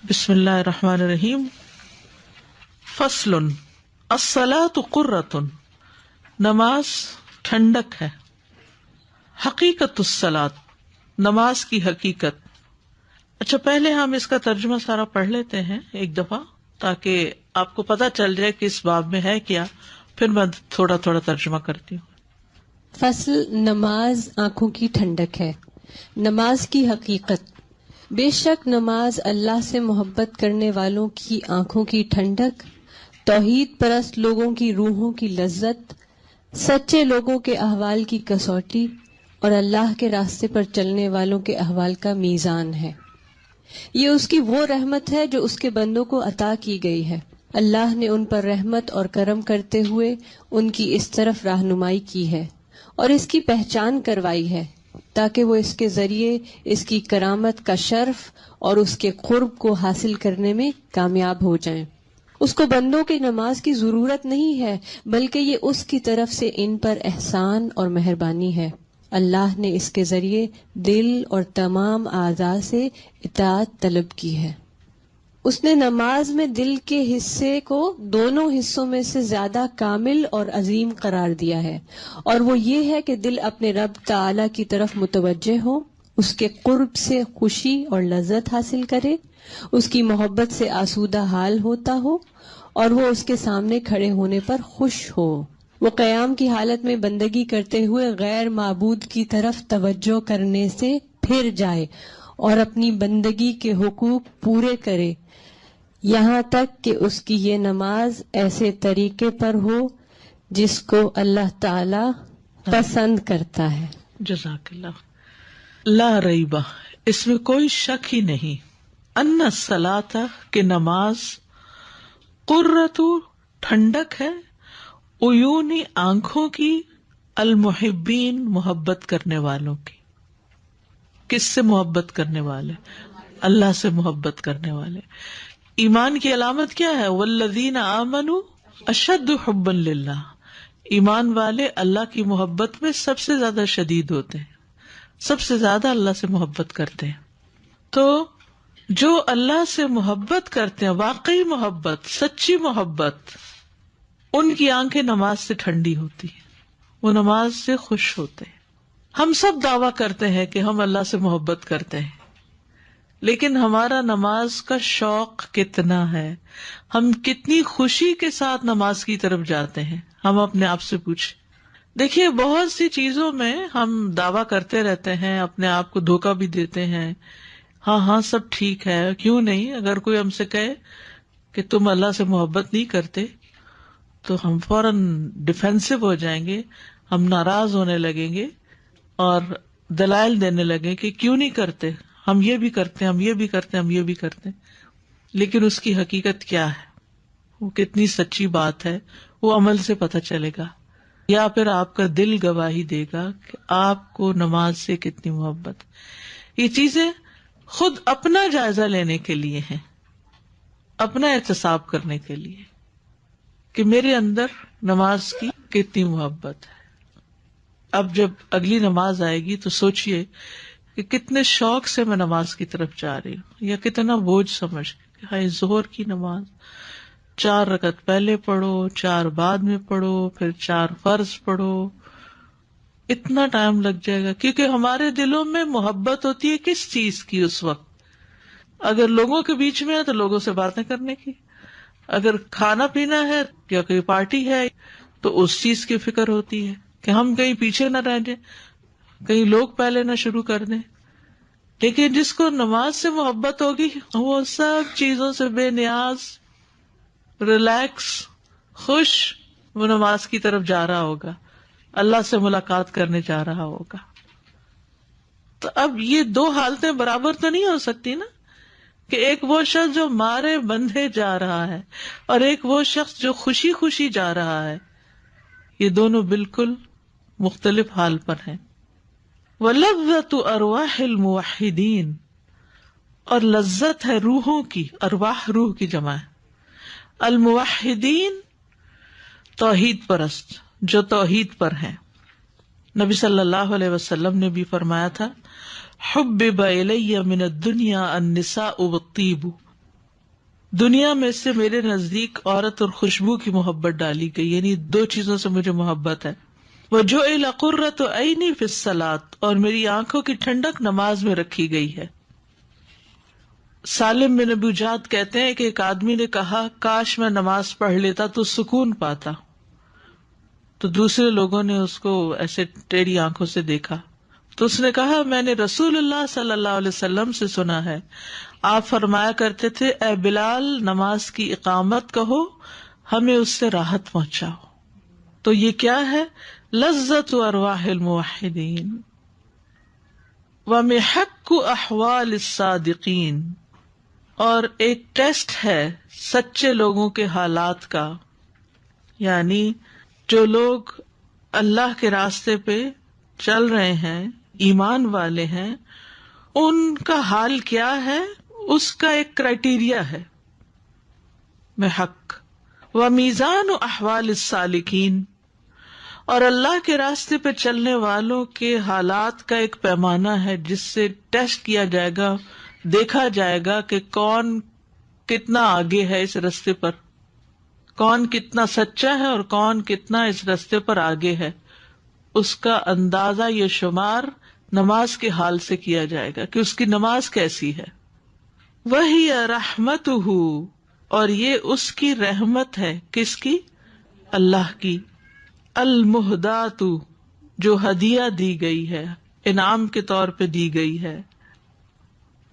بسم اللہ الرحمن الرحیم۔ فصل الصلاۃ قرۃ، نماز ٹھنڈک ہے۔ حقیقت الصلاۃ، نماز کی حقیقت۔ اچھا، پہلے ہم اس کا ترجمہ سارا پڑھ لیتے ہیں ایک دفعہ، تاکہ آپ کو پتہ چل جائے کہ اس باب میں ہے کیا، پھر میں تھوڑا تھوڑا ترجمہ کرتی ہوں۔ فصل نماز آنکھوں کی ٹھنڈک ہے۔ نماز کی حقیقت۔ بے شک نماز اللہ سے محبت کرنے والوں کی آنکھوں کی ٹھنڈک، توحید پرست لوگوں کی روحوں کی لذت، سچے لوگوں کے احوال کی کسوٹی اور اللہ کے راستے پر چلنے والوں کے احوال کا میزان ہے۔ یہ اس کی وہ رحمت ہے جو اس کے بندوں کو عطا کی گئی ہے۔ اللہ نے ان پر رحمت اور کرم کرتے ہوئے ان کی اس طرف رہنمائی کی ہے اور اس کی پہچان کروائی ہے، تاکہ وہ اس کے ذریعے اس کی کرامت کا شرف اور اس کے قرب کو حاصل کرنے میں کامیاب ہو جائیں۔ اس کو بندوں کی نماز کی ضرورت نہیں ہے، بلکہ یہ اس کی طرف سے ان پر احسان اور مہربانی ہے۔ اللہ نے اس کے ذریعے دل اور تمام اعضاء سے اطاعت طلب کی ہے۔ اس نے نماز میں دل کے حصے کو دونوں حصوں میں سے زیادہ کامل اور عظیم قرار دیا ہے، اور وہ یہ ہے کہ دل اپنے رب تعالی کی طرف متوجہ ہو، اس کے قرب سے خوشی اور لذت حاصل کرے، اس کی محبت سے آسودہ حال ہوتا ہو، اور وہ اس کے سامنے کھڑے ہونے پر خوش ہو۔ وہ قیام کی حالت میں بندگی کرتے ہوئے غیر معبود کی طرف توجہ کرنے سے پھر جائے اور اپنی بندگی کے حقوق پورے کرے، یہاں تک کہ اس کی یہ نماز ایسے طریقے پر ہو جس کو اللہ تعالی پسند کرتا ہے۔ جزاک اللہ۔ لا ریبہ، اس میں کوئی شک ہی نہیں، ان الصلاۃ، کہ نماز، قرۃ، ٹھنڈک ہے، عیونی، آنکھوں کی، المحبین، محبت کرنے والوں کی۔ کس سے محبت کرنے والے؟ اللہ سے محبت کرنے والے۔ ایمان کی علامت کیا ہے؟ والذین آمنوا اشد حبا للہ، ایمان والے اللہ کی محبت میں سب سے زیادہ شدید ہوتے ہیں، سب سے زیادہ اللہ سے محبت کرتے ہیں۔ تو جو اللہ سے محبت کرتے ہیں، واقعی محبت، سچی محبت، ان کی آنکھیں نماز سے ٹھنڈی ہوتی ہیں، وہ نماز سے خوش ہوتے ہیں۔ ہم سب دعویٰ کرتے ہیں کہ ہم اللہ سے محبت کرتے ہیں، لیکن ہمارا نماز کا شوق کتنا ہے، ہم کتنی خوشی کے ساتھ نماز کی طرف جاتے ہیں، ہم اپنے آپ سے پوچھیں۔ دیکھیے، بہت سی چیزوں میں ہم دعویٰ کرتے رہتے ہیں، اپنے آپ کو دھوکہ بھی دیتے ہیں، ہاں ہاں سب ٹھیک ہے، کیوں نہیں؟ اگر کوئی ہم سے کہے کہ تم اللہ سے محبت نہیں کرتے تو ہم فوراً ڈیفینسو ہو جائیں گے، ہم ناراض ہونے لگیں گے اور دلائل دینے لگیں کہ کیوں نہیں کرتے، ہم یہ بھی کرتے ہیں، ہم یہ بھی کرتے ہیں، ہم یہ بھی کرتے ہیں۔ لیکن اس کی حقیقت کیا ہے، وہ کتنی سچی بات ہے، وہ عمل سے پتہ چلے گا، یا پھر آپ کا دل گواہی دے گا کہ آپ کو نماز سے کتنی محبت۔ یہ چیزیں خود اپنا جائزہ لینے کے لیے ہیں، اپنا احتساب کرنے کے لیے کہ میرے اندر نماز کی کتنی محبت ہے۔ اب جب اگلی نماز آئے گی تو سوچئے کہ کتنے شوق سے میں نماز کی طرف جا رہی ہوں، یا کتنا بوجھ سمجھ کہ ہائی ظہر کی نماز 4 رکعت پہلے پڑھو، 4 بعد میں پڑھو، پھر 4 فرض پڑھو، اتنا ٹائم لگ جائے گا، کیونکہ ہمارے دلوں میں محبت ہوتی ہے کس چیز کی اس وقت؟ اگر لوگوں کے بیچ میں ہے تو لوگوں سے باتیں کرنے کی، اگر کھانا پینا ہے یا کوئی پارٹی ہے تو اس چیز کی فکر ہوتی ہے کہ ہم کہیں پیچھے نہ رہ جائیں، کہیں لوگ پہلے نہ شروع کر دیں۔ لیکن جس کو نماز سے محبت ہوگی وہ سب چیزوں سے بے نیاز، ریلیکس، خوش، وہ نماز کی طرف جا رہا ہوگا، اللہ سے ملاقات کرنے جا رہا ہوگا۔ تو اب یہ 2 حالتیں برابر تو نہیں ہو سکتی نا، کہ ایک وہ شخص جو مارے بندھے جا رہا ہے اور ایک وہ شخص جو خوشی خوشی جا رہا ہے، یہ دونوں بالکل مختلف حال پر ہیں۔ وَلَذَّةُ أَرْوَاحِ الْمُوَحِّدِينَ، اور لذت ہے روحوں کی، ارواح روح کی جمع ہے، الموحدین توحید پرست، جو توحید پر ہیں۔ نبی صلی اللہ علیہ وسلم نے بھی فرمایا تھا، حبب الی من الدنیا النساء والطیب، دنیا میں سے میرے نزدیک عورت اور خوشبو کی محبت ڈالی گئی، یعنی دو چیزوں سے مجھے محبت ہے. وجعل قرۃ عینی فی الصلاۃ، اور میری آنکھوں کی ٹھنڈک نماز میں رکھی گئی ہے. سالم بن ابو جعد کہتے ہیں کہ ایک آدمی نے کہا کاش میں نماز پڑھ لیتا تو سکون پاتا. تو دوسرے لوگوں نے اس کو ایسے ٹیڑھی آنکھوں سے دیکھا تو اس نے کہا میں نے رسول اللہ صلی اللہ علیہ وسلم سے سنا ہے، آپ فرمایا کرتے تھے اے بلال نماز کی اقامت کہو، ہمیں اس سے راحت پہنچاؤ. تو یہ کیا ہے؟ لذت ارواح الموحدین ومحک احوال الصادقین، اور ایک ٹیسٹ ہے سچے لوگوں کے حالات کا. یعنی جو لوگ اللہ کے راستے پہ چل رہے ہیں، ایمان والے ہیں، ان کا حال کیا ہے، اس کا ایک کرائیٹیریا ہے محک. ومیزان احوال السالکین، اور اللہ کے راستے پہ چلنے والوں کے حالات کا ایک پیمانہ ہے جس سے ٹیسٹ کیا جائے گا، دیکھا جائے گا کہ کون کتنا آگے ہے اس راستے پر، کون کتنا سچا ہے اور کون کتنا اس راستے پر آگے ہے. اس کا اندازہ یہ شمار نماز کے حال سے کیا جائے گا کہ اس کی نماز کیسی ہے. وہی رحمتہ، اور یہ اس کی رحمت ہے. کس کی؟ اللہ کی. المہدات، جو ہدیہ دی گئی ہے، انعام کے طور پہ دی گئی ہے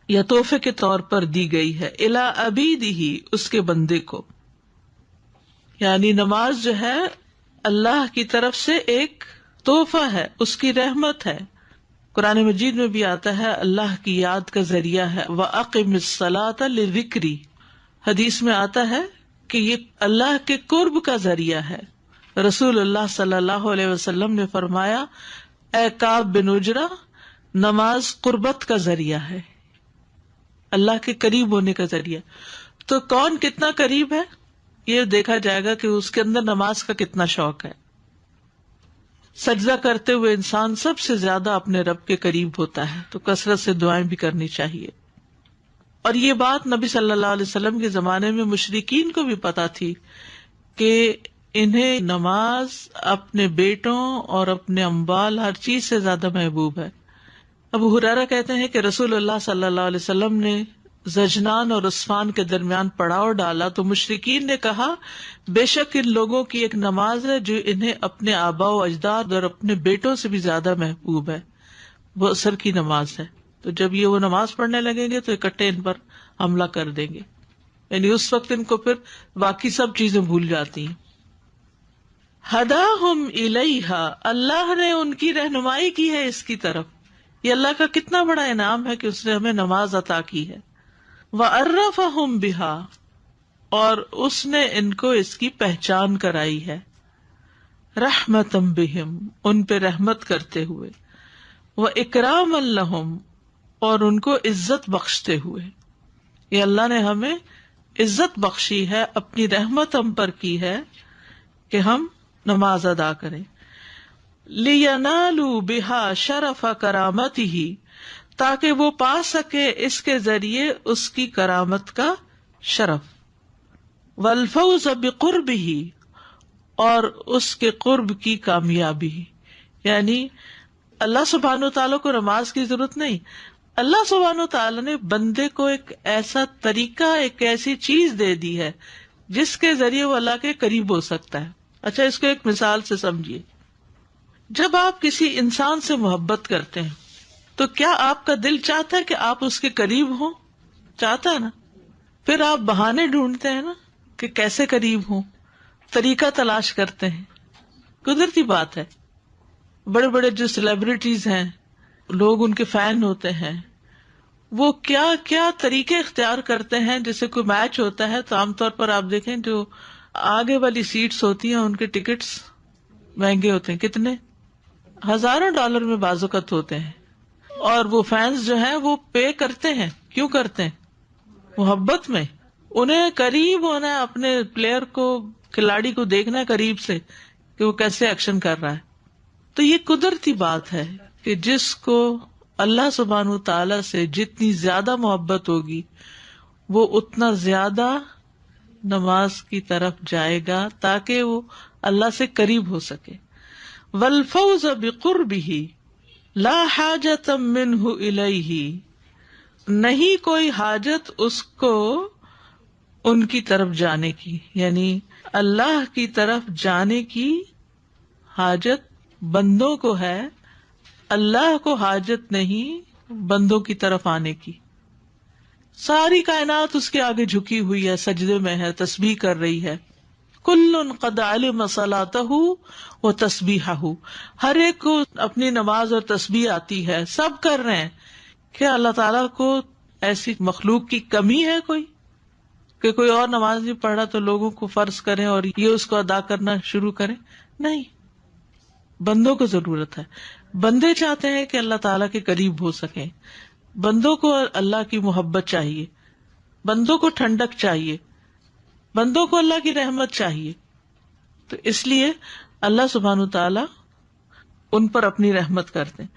یا تحفے کے طور پر دی گئی ہے، الی عبیدہ، اس کے بندے کو. یعنی نماز جو ہے اللہ کی طرف سے ایک تحفہ ہے، اس کی رحمت ہے. قرآن مجید میں بھی آتا ہے اللہ کی یاد کا ذریعہ ہے. وَأَقِمِ الصَّلَاةَ لِذِكْرِی، حدیث میں آتا ہے کہ یہ اللہ کے قرب کا ذریعہ ہے. رسول اللہ صلی اللہ علیہ وسلم نے فرمایا اے کعب بن عجرہ، نماز قربت کا ذریعہ ہے، اللہ کے قریب ہونے کا ذریعہ. تو کون کتنا قریب ہے یہ دیکھا جائے گا کہ اس کے اندر نماز کا کتنا شوق ہے. سجدہ کرتے ہوئے انسان سب سے زیادہ اپنے رب کے قریب ہوتا ہے، تو کثرت سے دعائیں بھی کرنی چاہیے. اور یہ بات نبی صلی اللہ علیہ وسلم کے زمانے میں مشرکین کو بھی پتا تھی کہ انہیں نماز اپنے بیٹوں اور اپنے اموال ہر چیز سے زیادہ محبوب ہے. ابو ہریرہ کہتے ہیں کہ رسول اللہ صلی اللہ علیہ وسلم نے زجنان اور عصفان کے درمیان پڑاؤ ڈالا تو مشرکین نے کہا بے شک ان لوگوں کی ایک نماز ہے جو انہیں اپنے آباء و اجداد اور اپنے بیٹوں سے بھی زیادہ محبوب ہے، وہ عصر کی نماز ہے. تو جب یہ وہ نماز پڑھنے لگیں گے تو اکٹھے ان پر حملہ کر دیں گے، یعنی اس وقت ان کو پھر باقی سب چیزیں بھول جاتی ہیں. ہداہم الیہا، اللہ نے ان کی رہنمائی کی ہے اس کی طرف. یہ اللہ کا کتنا بڑا انعام ہے کہ اس نے ہمیں نماز عطا کی ہے. وعرفہم بہا، اور اس نے ان کو اس کی پہچان کرائی ہے. رحمتم بہم، ان پہ رحمت کرتے ہوئے. واکراما لہم، اور ان کو عزت بخشتے ہوئے. یہ اللہ نے ہمیں عزت بخشی ہے، اپنی رحمت ہم پر کی ہے کہ ہم نماز ادا کریں. لِيَنَالُوا بِهَا شَرَفَ كَرَامَتِهِ، تاکہ وہ پا سکے اس کے ذریعے اس کی کرامت کا شرف. وَالْفَوْزَ بِقُرْبِهِ، اور اس کے قرب کی کامیابی. یعنی اللہ سبحانہ وتعالیٰ کو نماز کی ضرورت نہیں، اللہ سبحانہ وتعالیٰ نے بندے کو ایک ایسا طریقہ، ایک ایسی چیز دے دی ہے جس کے ذریعے وہ اللہ کے قریب ہو سکتا ہے. اچھا اس کو ایک مثال سے سمجھیے. جب آپ کسی انسان سے محبت کرتے ہیں تو کیا آپ کا دل چاہتا ہے کہ آپ اس کے قریب ہوں؟ چاہتا ہے نا. پھر آپ بہانے ڈھونڈتے ہیں نا کہ کیسے قریب ہوں، طریقہ تلاش کرتے ہیں. قدرتی بات ہے. بڑے بڑے جو سیلیبریٹیز ہیں، لوگ ان کے فین ہوتے ہیں، وہ کیا کیا طریقے اختیار کرتے ہیں. جیسے کوئی میچ ہوتا ہے تو عام طور پر آپ دیکھیں جو آگے والی سیٹس ہوتی ہیں ان کے ٹکٹس مہنگے ہوتے ہیں. کتنے؟ ہزاروں ڈالر میں بعض اوقات ہوتے ہیں. اور وہ فینس جو ہیں وہ پے کرتے ہیں. کیوں کرتے ہیں؟ محبت میں. انہیں قریب ہونا ہے، اپنے پلیئر کو، کھلاڑی کو دیکھنا ہے قریب سے کہ وہ کیسے ایکشن کر رہا ہے. تو یہ قدرتی بات ہے کہ جس کو اللہ سبحانہ تعالی سے جتنی زیادہ محبت ہوگی وہ اتنا زیادہ نماز کی طرف جائے گا تاکہ وہ اللہ سے قریب ہو سکے. والفوز بقربہ لا حاجۃ منہ الیہ، نہیں کوئی حاجت اس کو ان کی طرف جانے کی، یعنی اللہ کی طرف جانے کی حاجت بندوں کو ہے، اللہ کو حاجت نہیں بندوں کی طرف آنے کی. ساری کائنات اس کے آگے جھکی ہوئی ہے، سجدے میں ہے، تسبیح کر رہی ہے. کل قد علم صلاتہ و تسبیحہ، ہر ایک کو اپنی نماز اور تسبیح آتی ہے، سب کر رہے ہیں. کیا اللہ تعالیٰ کو ایسی مخلوق کی کمی ہے کوئی کہ کوئی اور نماز نہیں پڑھ رہا تو لوگوں کو فرض کریں اور یہ اس کو ادا کرنا شروع کریں؟ نہیں، بندوں کو ضرورت ہے. بندے چاہتے ہیں کہ اللہ تعالیٰ کے قریب ہو سکیں، بندوں کو اللہ کی محبت چاہیے، بندوں کو ٹھنڈک چاہیے، بندوں کو اللہ کی رحمت چاہیے. تو اس لیے اللہ سبحانہ تعالیٰ ان پر اپنی رحمت کرتے ہیں.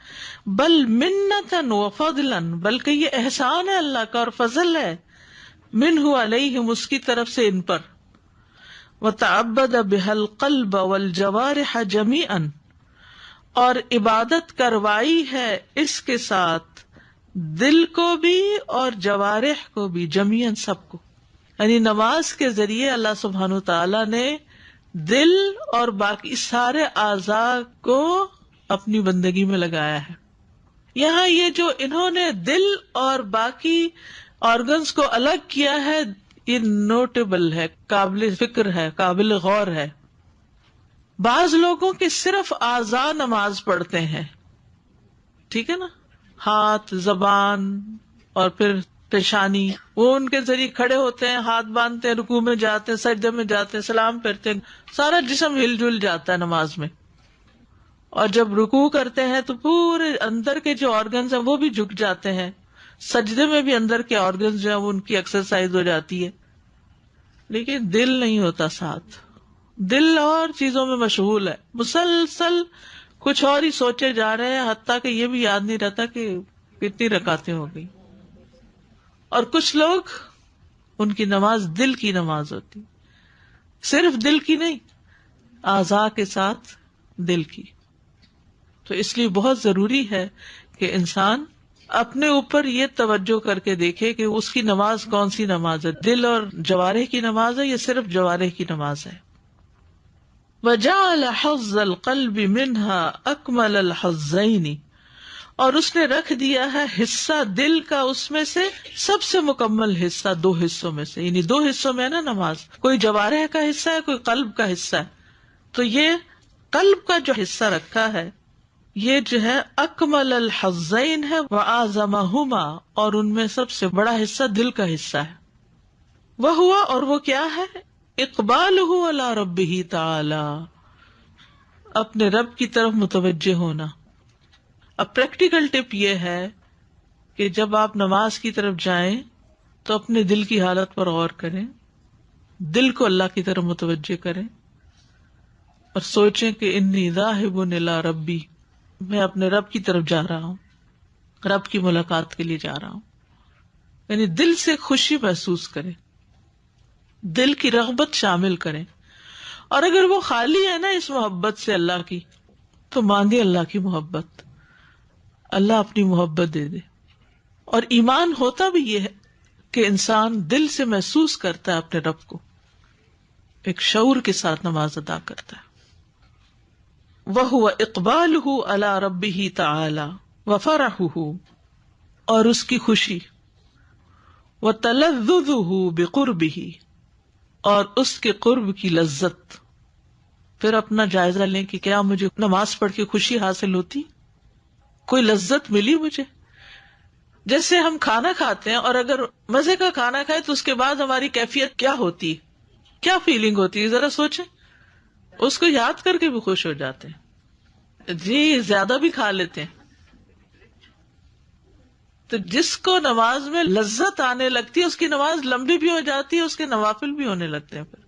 بل منتن و فضلن، بلکہ یہ احسان ہے اللہ کا اور فضل ہے، منہ علیہم، اس کی طرف سے ان پر. وتعبد بها القلب والجوارح جميعا، اور عبادت کروائی ہے اس کے ساتھ دل کو بھی اور جوارح کو بھی، جمیعاً سب کو. یعنی نماز کے ذریعے اللہ سبحانہ تعالیٰ نے دل اور باقی سارے اعضاء کو اپنی بندگی میں لگایا ہے. یہاں یہ جو انہوں نے دل اور باقی آرگنز کو الگ کیا ہے، یہ نوٹیبل ہے، قابل فکر ہے، قابل غور ہے. بعض لوگوں کے صرف اعضاء نماز پڑھتے ہیں، ٹھیک ہے نا، ہاتھ، زبان اور پھر پیشانی، وہ ان کے ذریعے کھڑے ہوتے ہیں، ہاتھ باندھتے ہیں، رکوع میں جاتے ہیں، سجدے میں جاتے ہیں، سلام پھیرتے ہیں، سارا جسم ہل جل جاتا ہے نماز میں. اور جب رکوع کرتے ہیں تو پورے اندر کے جو آرگنز ہیں وہ بھی جھک جاتے ہیں. سجدے میں بھی اندر کے آرگنز جو ہیں وہ ان کی ایکسرسائز ہو جاتی ہے، لیکن دل نہیں ہوتا ساتھ. دل اور چیزوں میں مشغول ہے، مسلسل کچھ اور ہی سوچے جا رہے ہیں، حتیٰ کہ یہ بھی یاد نہیں رہتا کہ کتنی رکعتیں ہو گئی. اور کچھ لوگ، ان کی نماز دل کی نماز ہوتی، صرف دل کی نہیں، اعضاء کے ساتھ دل کی. تو اس لیے بہت ضروری ہے کہ انسان اپنے اوپر یہ توجہ کر کے دیکھے کہ اس کی نماز کون سی نماز ہے، دل اور جوارح کی نماز ہے یا صرف جوارح کی نماز ہے. وَجَعَلَ حَظَّ الْقَلْبِ مِنْهَا أَكْمَلَ الْحَظَّيْنِ، اور اس نے رکھ دیا ہے حصہ دل کا اس میں سے سب سے مکمل حصہ، دو حصوں میں سے، یعنی دو حصوں میں ہے نا نماز، کوئی جوارح کا حصہ ہے، کوئی قلب کا حصہ ہے. تو یہ قلب کا جو حصہ رکھا ہے یہ جو ہے اکمل الحظین ہے، وَأَعْظَمَهُمَا، اور ان میں سب سے بڑا حصہ دل کا حصہ ہے. وہ ہوا، اور وہ کیا ہے، اقبالہ علی ربہ تعالی، اپنے رب کی طرف متوجہ ہونا. اب پریکٹیکل ٹپ یہ ہے کہ جب آپ نماز کی طرف جائیں تو اپنے دل کی حالت پر غور کریں، دل کو اللہ کی طرف متوجہ کریں اور سوچیں کہ انی ذاہب الی ربی، میں اپنے رب کی طرف جا رہا ہوں، رب کی ملاقات کے لیے جا رہا ہوں. یعنی دل سے خوشی محسوس کریں، دل کی رغبت شامل کریں. اور اگر وہ خالی ہے نا اس محبت سے اللہ کی، تو مانگے اللہ کی محبت، اللہ اپنی محبت دے دے. اور ایمان ہوتا بھی یہ ہے کہ انسان دل سے محسوس کرتا ہے اپنے رب کو، ایک شعور کے ساتھ نماز ادا کرتا ہے. وَهُوَ إِقْبَالُهُ عَلَى رَبِّهِ تَعَالَى وَفَرَحُهُ، اور اس کی خوشی، وَتَلَذُّذُهُ بِقُرْبِهِ، اور اس کے قرب کی لذت. پھر اپنا جائزہ لیں کہ کیا مجھے نماز پڑھ کے خوشی حاصل ہوتی، کوئی لذت ملی مجھے. جیسے ہم کھانا کھاتے ہیں اور اگر مزے کا کھانا کھائے تو اس کے بعد ہماری کیفیت کیا ہوتی ہے، کیا فیلنگ ہوتی ہے، ذرا سوچیں. اس کو یاد کر کے بھی خوش ہو جاتے ہیں، جی زیادہ بھی کھا لیتے ہیں. تو جس کو نماز میں لذت آنے لگتی ہے اس کی نماز لمبی بھی ہو جاتی ہے، اس کے نوافل بھی ہونے لگتے ہیں. پھر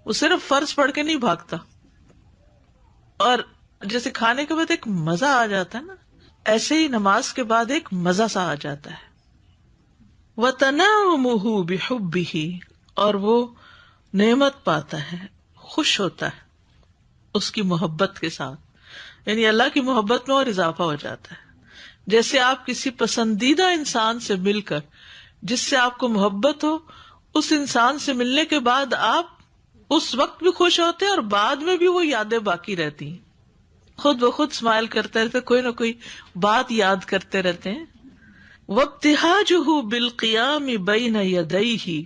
وہ صرف فرض پڑھ کے نہیں بھاگتا. اور جیسے کھانے کے بعد ایک مزہ آ جاتا ہے نا، ایسے ہی نماز کے بعد ایک مزہ سا آ جاتا ہے. وَتَنَعُمُهُ بِحُبِّهِ، اور وہ نعمت پاتا ہے، خوش ہوتا ہے اس کی محبت کے ساتھ، یعنی اللہ کی محبت میں اور اضافہ ہو جاتا ہے۔ جیسے آپ کسی پسندیدہ انسان سے مل کر جس سے آپ کو محبت ہو، اس انسان سے ملنے کے بعد آپ اس وقت بھی خوش ہوتے ہیں اور بعد میں بھی وہ یادیں باقی رہتی ہیں، خود بخود اسمائل کرتے رہتے، کوئی نہ کوئی بات یاد کرتے رہتے ہیں۔ وابتہاجہ بالقیام بین یدیہ،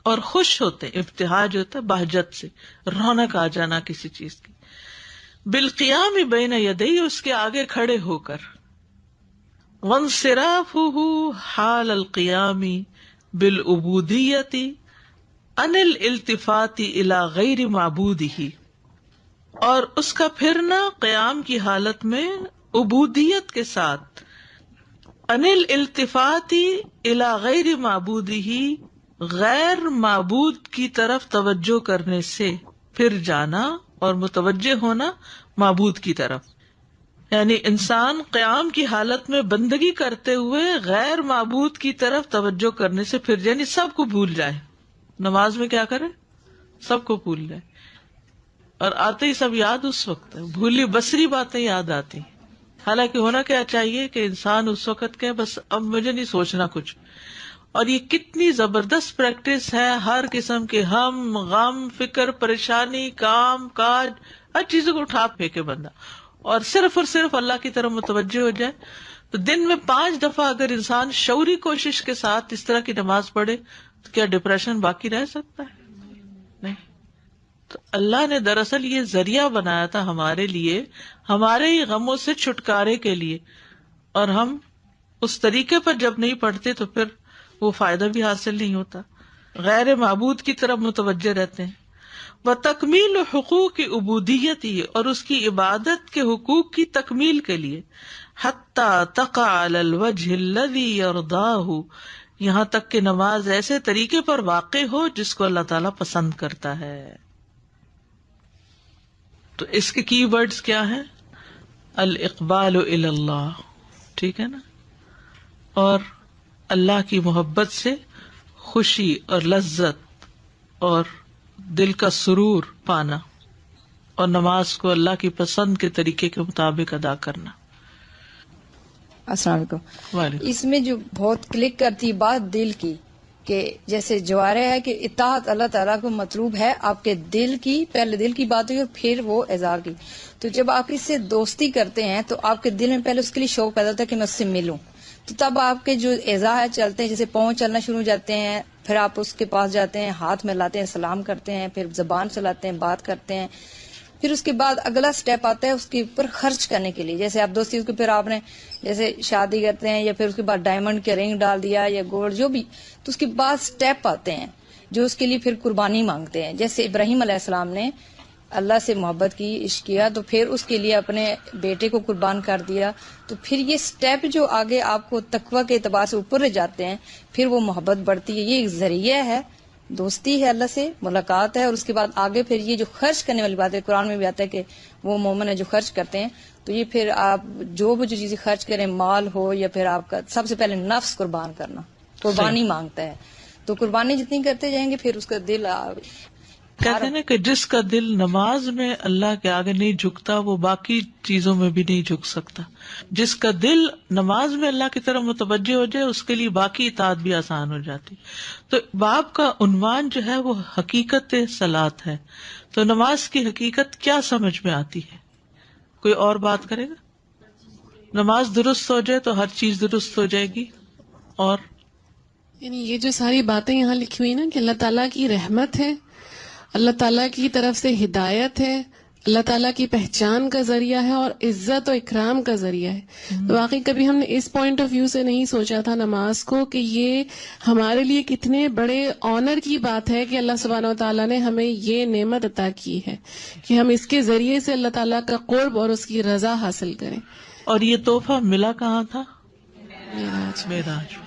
اور خوش ہوتے، ابتہاج ہوتا ہے بہجت سے، رونق آ جانا کسی چیز کی، بالقیام بین یدیہ، اس کے آگے کھڑے ہو کر، وانصرافہ حال القیام بالعبودیۃ عن الالتفات الی غیر معبودہ، اور اس کا پھرنا قیام کی حالت میں عبودیت کے ساتھ، عن الالتفات الی غیر معبودہ، غیر معبود کی طرف توجہ کرنے سے پھر جانا اور متوجہ ہونا معبود کی طرف، یعنی انسان قیام کی حالت میں بندگی کرتے ہوئے غیر معبود کی طرف توجہ کرنے سے پھر، یعنی سب کو بھول جائے، نماز میں کیا کرے، سب کو بھول جائے، اور آتے ہی سب یاد اس وقت ہے، بھولی بسری باتیں یاد آتی۔ حالانکہ ہونا کیا چاہیے کہ انسان اس وقت کہ بس اب مجھے نہیں سوچنا کچھ، اور یہ کتنی زبردست پریکٹس ہے، ہر قسم کے ہم، غم، فکر، پریشانی، کام کاج، ہر چیزوں کو اٹھا پھینکے بندہ، اور صرف اللہ کی طرف متوجہ ہو جائے۔ تو دن میں 5 دفعہ اگر انسان شعوری کوشش کے ساتھ اس طرح کی نماز پڑھے تو کیا ڈپریشن باقی رہ سکتا ہے؟ نہیں۔ تو اللہ نے دراصل یہ ذریعہ بنایا تھا ہمارے لیے، ہمارے ہی غموں سے چھٹکارے کے لیے، اور ہم اس طریقے پر جب نہیں پڑھتے تو پھر وہ فائدہ بھی حاصل نہیں ہوتا، غیر معبود کی طرف متوجہ رہتے ہیں۔ وَتَكْمِيلُ حُقُوقِ عُبُودِيَّتِهِ، اور اس کی عبادت کے حقوق کی تکمیل کے لیے، حَتَّى تَقَعَ عَلَى الْوَجْهِ الَّذِي يَرْضَاهُ، یہاں تک کہ نماز ایسے طریقے پر واقع ہو جس کو اللہ تعالیٰ پسند کرتا ہے۔ تو اس کے کی ورڈز کیا ہیں؟ الاقبال الی اللہ، ٹھیک ہے نا، اور اللہ کی محبت سے خوشی اور لذت اور دل کا سرور پانا، اور نماز کو اللہ کی پسند کے طریقے کے مطابق ادا کرنا۔ السلام علیکم۔ وعلیکم۔ اس میں جو بہت کلک کرتی بات دل کی، کہ جیسے جوارے ہے کہ اطاعت اللہ تعالیٰ کو مطلوب ہے آپ کے دل کی، پہلے دل کی بات ہوئی اور پھر وہ اظہار کی۔ تو جب آپ اس سے دوستی کرتے ہیں تو آپ کے دل میں پہلے اس کے لیے شوق پیدا ہوتا ہے کہ میں اس سے ملوں، تو تب آپ کے جو اعضاء چلتے ہیں، جیسے پاؤں چلنا شروع ہو جاتے ہیں، پھر آپ اس کے پاس جاتے ہیں، ہاتھ ملاتے ہیں، سلام کرتے ہیں، پھر زبان چلاتے ہیں، بات کرتے ہیں، پھر اس کے بعد اگلا سٹیپ آتا ہے اس کے اوپر خرچ کرنے کے لیے، جیسے آپ دوستی اس کو، پھر آپ نے جیسے شادی کرتے ہیں یا پھر اس کے بعد ڈائمنڈ کے رنگ ڈال دیا یا گولڈ جو بھی، تو اس کے بعد سٹیپ آتے ہیں جو اس کے لیے پھر قربانی مانگتے ہیں۔ جیسے ابراہیم علیہ السلام نے اللہ سے محبت کی، عشق کیا، تو پھر اس کے لیے اپنے بیٹے کو قربان کر دیا، تو پھر یہ سٹیپ جو آگے آپ کو تقوی کے اعتبار سے اوپر لے جاتے ہیں، پھر وہ محبت بڑھتی ہے۔ یہ ایک ذریعہ ہے، دوستی ہے، اللہ سے ملاقات ہے، اور اس کے بعد آگے پھر یہ جو خرچ کرنے والی بات ہے، قرآن میں بھی آتا ہے کہ وہ مومن ہے جو خرچ کرتے ہیں، تو یہ پھر آپ جو بھی جو چیزیں خرچ کریں، مال ہو یا پھر آپ کا، سب سے پہلے نفس قربان کرنا، قربانی مانگتا ہے، تو قربانی جتنی کرتے جائیں گے پھر اس کا دل کہتے ہیں نا کہ جس کا دل نماز میں اللہ کے آگے نہیں جھکتا وہ باقی چیزوں میں بھی نہیں جھک سکتا۔ جس کا دل نماز میں اللہ کی طرف متوجہ ہو جائے اس کے لیے باقی اطاعت بھی آسان ہو جاتی۔ تو باب کا عنوان جو ہے وہ حقیقت صلاۃ ہے۔ تو نماز کی حقیقت کیا سمجھ میں آتی ہے؟ کوئی اور بات کرے گا؟ نماز درست ہو جائے تو ہر چیز درست ہو جائے گی، اور یعنی یہ جو ساری باتیں یہاں لکھی ہوئی نا کہ اللہ تعالیٰ کی رحمت ہے، اللہ تعالیٰ کی طرف سے ہدایت ہے، اللہ تعالیٰ کی پہچان کا ذریعہ ہے، اور عزت و اکرام کا ذریعہ ہے۔ تو واقعی کبھی ہم نے اس پوائنٹ آف ویو سے نہیں سوچا تھا نماز کو کہ یہ ہمارے لیے کتنے بڑے آنر کی بات ہے کہ اللہ سبحانہ و تعالیٰ نے ہمیں یہ نعمت عطا کی ہے کہ ہم اس کے ذریعے سے اللہ تعالیٰ کا قرب اور اس کی رضا حاصل کریں۔ اور یہ تحفہ ملا کہاں تھا؟ معراج۔ معراج۔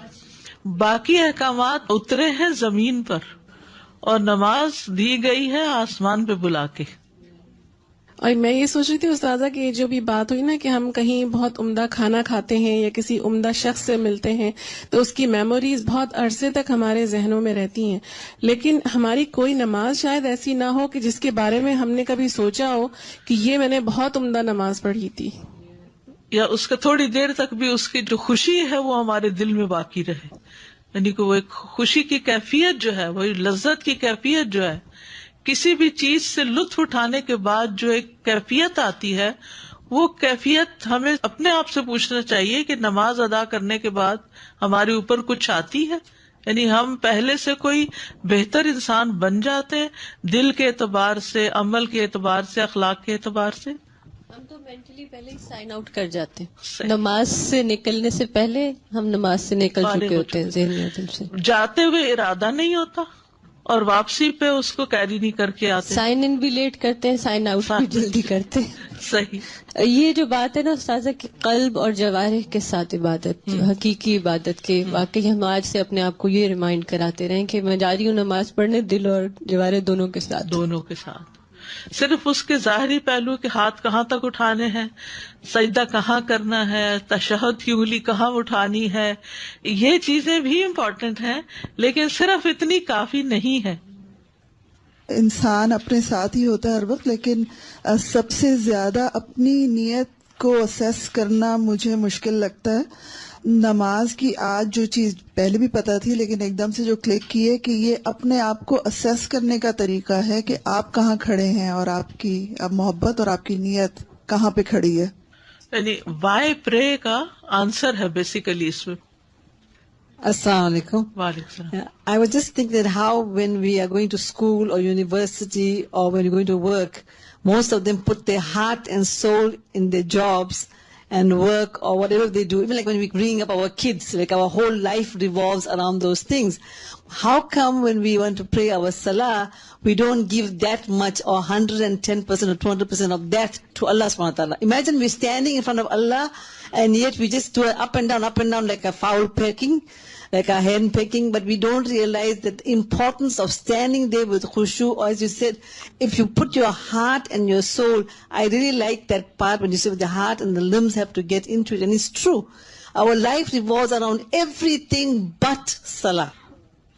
باقی احکامات اترے ہیں زمین پر، اور نماز دی گئی ہے آسمان پہ بلا کے۔ اور میں یہ سوچ رہی تھی استاذہ کہ یہ جو بھی بات ہوئی نا کہ ہم کہیں بہت عمدہ کھانا کھاتے ہیں یا کسی عمدہ شخص سے ملتے ہیں تو اس کی میموریز بہت عرصے تک ہمارے ذہنوں میں رہتی ہیں، لیکن ہماری کوئی نماز شاید ایسی نہ ہو کہ جس کے بارے میں ہم نے کبھی سوچا ہو کہ یہ میں نے بہت عمدہ نماز پڑھی تھی، یا اس کا تھوڑی دیر تک بھی اس کی جو خوشی ہے وہ ہمارے دل میں باقی رہے. یعنی کہ وہ ایک خوشی کی کیفیت جو ہے، وہ لذت کی کیفیت جو ہے، کسی بھی چیز سے لطف اٹھانے کے بعد جو ایک کیفیت آتی ہے، وہ کیفیت ہمیں اپنے آپ سے پوچھنا چاہیے کہ نماز ادا کرنے کے بعد ہمارے اوپر کچھ آتی ہے. یعنی ہم پہلے سے کوئی بہتر انسان بن جاتے ہیں دل کے اعتبار سے، عمل کے اعتبار سے، اخلاق کے اعتبار سے. ہم تو مینٹلی پہلے ہی سائن آؤٹ کر جاتے ہیں، نماز سے نکلنے سے پہلے ہم نماز سے نکل چکے ہوتے ہیں ذہن میں دل سے. جاتے ہوئے ارادہ نہیں ہوتا اور واپسی پہ اس کو کیری نہیں کر کے آتے. سائن ان بھی لیٹ کرتے ہیں، سائن آؤٹ بھی جلدی کرتے ہیں. صحیح. یہ جو بات ہے نا استاذہ کہ قلب اور جوارح کے ساتھ عبادت، حقیقی عبادت کے، واقعی ہم آج سے اپنے آپ کو یہ ریمائنڈ کراتے رہیں کہ میں جا رہی ہوں نماز پڑھنے دل اور جوارح دونوں کے ساتھ. دونوں کے ساتھ. صرف اس کے ظاہری پہلو کے ہاتھ کہاں تک اٹھانے ہیں، سجدہ کہاں کرنا ہے، تشہد کی انگلی کہاں اٹھانی ہے، یہ چیزیں بھی امپورٹنٹ ہیں، لیکن صرف اتنی کافی نہیں ہے. انسان اپنے ساتھ ہی ہوتا ہے ہر وقت، لیکن سب سے زیادہ اپنی نیت کو اسیس کرنا مجھے مشکل لگتا ہے. نماز کی آج جو چیز پہلے بھی پتا تھی لیکن ایک دم سے جو کلک کی ہے کہ یہ اپنے آپ کو اسیس کرنے کا طریقہ ہے کہ آپ کہاں کھڑے ہیں اور آپ کی محبت اور آپ کی نیت کہاں پہ کھڑی ہے. یعنی وائی پرے کا آنسر ہے بیسیکلی اس میں. Assalamu alaikum. وعلیکم السلام. I was just thinking that how when we are going to school or university or when you're going to work, most of them put their heart and soul in their jobs and work or whatever they do. Even like when we bring up our kids, like our whole life revolves around those things. How come when we want to pray our salah, we don't give that much or 110% or 200% of that to Allah subhanahu wa ta'ala? Imagine we're standing in front of Allah and yet we just do it up and down like a fowl pecking, like a hen pecking, but we don't realize that the importance of standing there with khushu, or as you said, if you put your heart and your soul. I really like that part when you say the heart and the limbs have to get into it, and it's true. Our life revolves around everything but salah.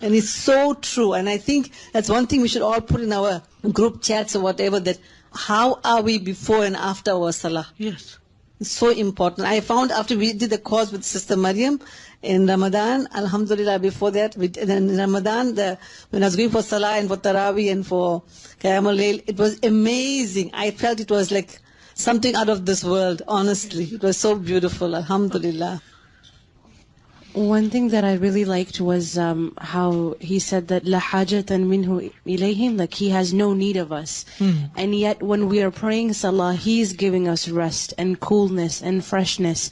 And it's so true. And I think that's one thing we should all put in our group chats or whatever, that how are we before and after our salah? Yes. It's so important. I found after we did the course with Sister Maryam in Ramadan, alhamdulillah, before that, in Ramadan, when I was going for Salah and for Taraweeh and for Qiyam al-Layl, it was amazing. I felt it was like something out of this world, honestly. It was so beautiful, alhamdulillah. One thing that I really liked was how he said that la hajatan minhu ilayhim, like he has no need of us. And yet when we are praying salah, he is giving us rest and coolness and freshness.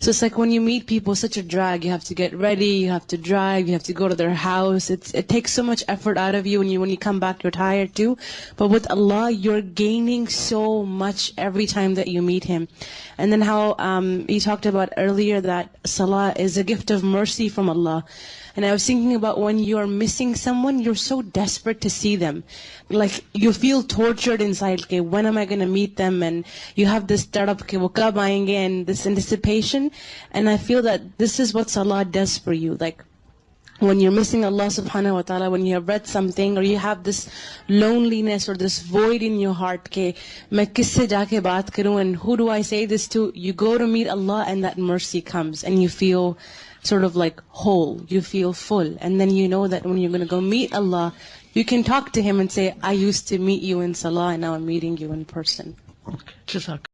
So it's like when you meet people, such a drag. You have to get ready, you have to drive, you have to go to their house. It takes so much effort out of you, and when you come back, you're tired too. But with Allah, you're gaining so much every time that you meet Him. And then how you talked about earlier that Salah is a gift of mercy from Allah. And I was thinking about when you're missing someone, you're so desperate to see them. Like you feel tortured inside, okay, when am I going to meet them? And you have this startup, okay, wo kab aayenge, and this anticipation. And I feel that this is what Salah does for you. Like when you're missing Allah subhanahu wa ta'ala, when you have read something or you have this loneliness or this void in your heart, ke main kisse jaake baat karun and who do I say this to? You go to meet Allah and that mercy comes and you feel sort of like whole, you feel full, and then you know that when you're going to go meet Allah, you can talk to Him and say, I used to meet you in Salah and now I'm meeting you in person. Okay. Jazakallah.